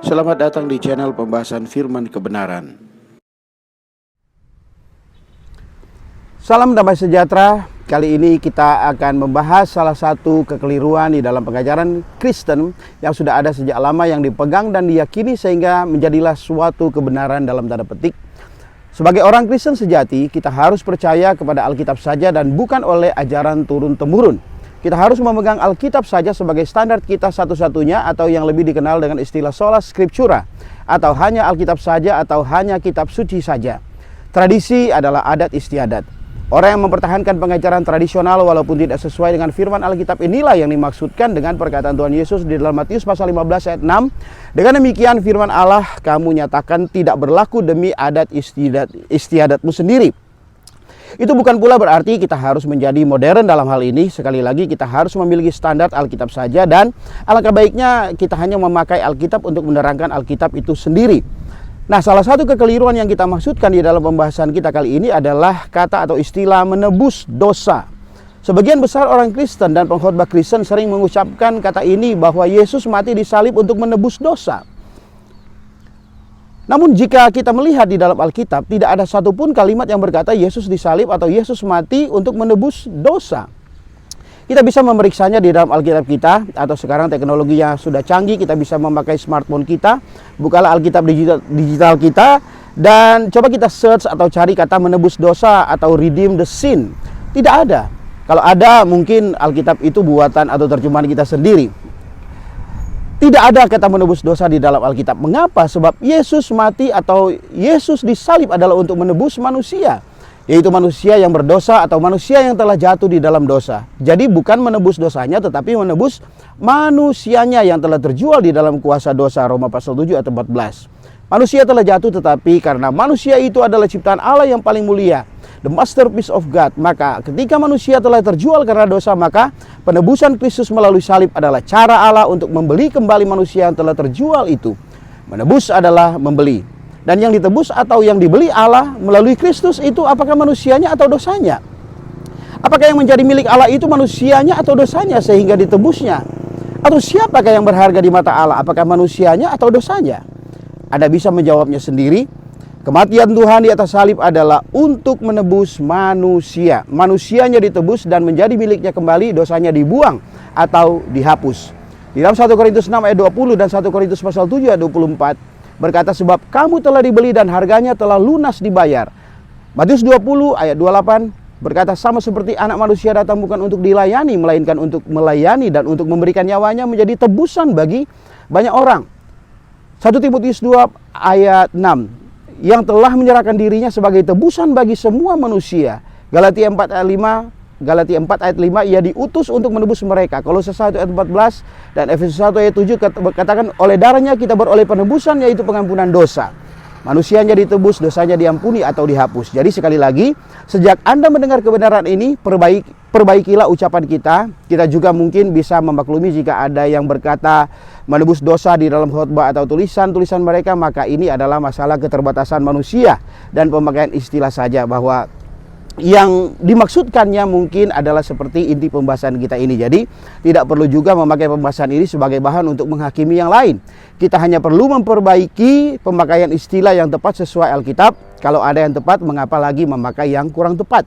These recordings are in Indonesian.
Selamat datang di channel pembahasan firman kebenaran. Salam damai sejahtera. Kali ini kita akan membahas salah satu kekeliruan di dalam pengajaran Kristen yang sudah ada sejak lama, yang dipegang dan diyakini sehingga menjadilah suatu kebenaran dalam tanda petik. Sebagai orang Kristen sejati, kita harus percaya kepada Alkitab saja dan bukan oleh ajaran turun-temurun. Kita harus memegang Alkitab saja sebagai standar kita satu-satunya, atau yang lebih dikenal dengan istilah sola scriptura, atau hanya Alkitab saja atau hanya kitab suci saja. Tradisi adalah adat istiadat. Orang yang mempertahankan pengajaran tradisional walaupun tidak sesuai dengan firman Alkitab inilah yang dimaksudkan dengan perkataan Tuhan Yesus di dalam Matius pasal 15 ayat 6. Dengan demikian firman Allah kamu nyatakan tidak berlaku demi adat istiadatmu sendiri. Itu bukan pula berarti kita harus menjadi modern dalam hal ini. Sekali lagi, kita harus memiliki standar Alkitab saja, dan alangkah baiknya kita hanya memakai Alkitab untuk menerangkan Alkitab itu sendiri. Nah, salah satu kekeliruan yang kita maksudkan di dalam pembahasan kita kali ini adalah kata atau istilah menebus dosa. Sebagian besar orang Kristen dan pengkhotbah Kristen sering mengucapkan kata ini, bahwa Yesus mati di salib untuk menebus dosa. Namun jika kita melihat di dalam Alkitab, tidak ada satupun kalimat yang berkata Yesus disalib atau Yesus mati untuk menebus dosa. Kita bisa memeriksanya di dalam Alkitab kita, atau sekarang teknologinya sudah canggih, kita bisa memakai smartphone kita. Bukalah Alkitab digital kita dan coba kita search atau cari kata menebus dosa atau redeem the sin. Tidak ada. Kalau ada, mungkin Alkitab itu buatan atau terjemahan kita sendiri. Tidak ada kata menebus dosa di dalam Alkitab. Mengapa? Sebab Yesus mati atau Yesus disalib adalah untuk menebus manusia, yaitu manusia yang berdosa atau manusia yang telah jatuh di dalam dosa. Jadi bukan menebus dosanya, tetapi menebus manusianya yang telah terjual di dalam kuasa dosa. Roma pasal 7 ayat 14. Manusia telah jatuh, tetapi karena manusia itu adalah ciptaan Allah yang paling mulia, the masterpiece of God, maka ketika manusia telah terjual karena dosa, maka penebusan Kristus melalui salib adalah cara Allah untuk membeli kembali manusia yang telah terjual itu. Menebus adalah membeli. Dan yang ditebus atau yang dibeli Allah melalui Kristus itu apakah manusianya atau dosanya? Apakah yang menjadi milik Allah itu manusianya atau dosanya sehingga ditebusnya? Atau siapakah yang berharga di mata Allah? Apakah manusianya atau dosanya? Anda bisa menjawabnya sendiri. Kematian Tuhan di atas salib adalah untuk menebus manusia. Manusianya ditebus dan menjadi miliknya kembali, dosanya dibuang atau dihapus. Di dalam 1 Korintus 6 ayat 20 dan 1 Korintus pasal 7 ayat 24 berkata, sebab kamu telah dibeli dan harganya telah lunas dibayar. Matius 20 ayat 28 berkata, sama seperti anak manusia datang bukan untuk dilayani, melainkan untuk melayani dan untuk memberikan nyawanya menjadi tebusan bagi banyak orang. 1 Timotius 2 ayat 6, yang telah menyerahkan dirinya sebagai tebusan bagi semua manusia. Galatia 4 ayat 5, Galatia 4 ayat 5, ia diutus untuk menebus mereka. Kolose 1 ayat 14 dan Efesus 1 ayat 7 katakan, oleh darahnya kita beroleh penebusan, yaitu pengampunan dosa. Manusianya ditebus, dosanya diampuni atau dihapus. Jadi sekali lagi, sejak Anda mendengar kebenaran ini, perbaikilah ucapan kita. Kita juga mungkin bisa memaklumi jika ada yang berkata menebus dosa di dalam khotbah atau tulisan-tulisan mereka, maka ini adalah masalah keterbatasan manusia dan pemakaian istilah saja, bahwa yang dimaksudkannya mungkin adalah seperti inti pembahasan kita ini. Jadi tidak perlu juga memakai pembahasan ini sebagai bahan untuk menghakimi yang lain. Kita hanya perlu memperbaiki pemakaian istilah yang tepat sesuai Alkitab. Kalau ada yang tepat, mengapa lagi memakai yang kurang tepat?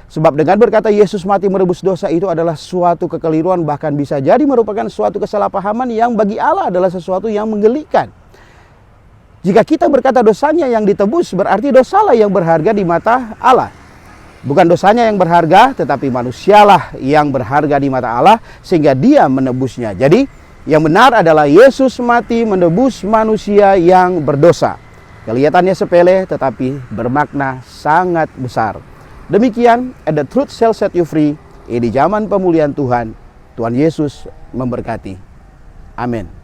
Sebab dengan berkata Yesus mati menebus dosa itu adalah suatu kekeliruan, bahkan bisa jadi merupakan suatu kesalahpahaman yang bagi Allah adalah sesuatu yang menggelikan. Jika kita berkata dosanya yang ditebus, berarti dosalah yang berharga di mata Allah. Bukan dosanya yang berharga, tetapi manusialah yang berharga di mata Allah, sehingga dia menebusnya. Jadi yang benar adalah Yesus mati menebus manusia yang berdosa. Kelihatannya sepele, tetapi bermakna sangat besar. Demikian, and the truth shall set you free. Ini zaman pemulihan Tuhan. Tuhan Yesus memberkati. Amin.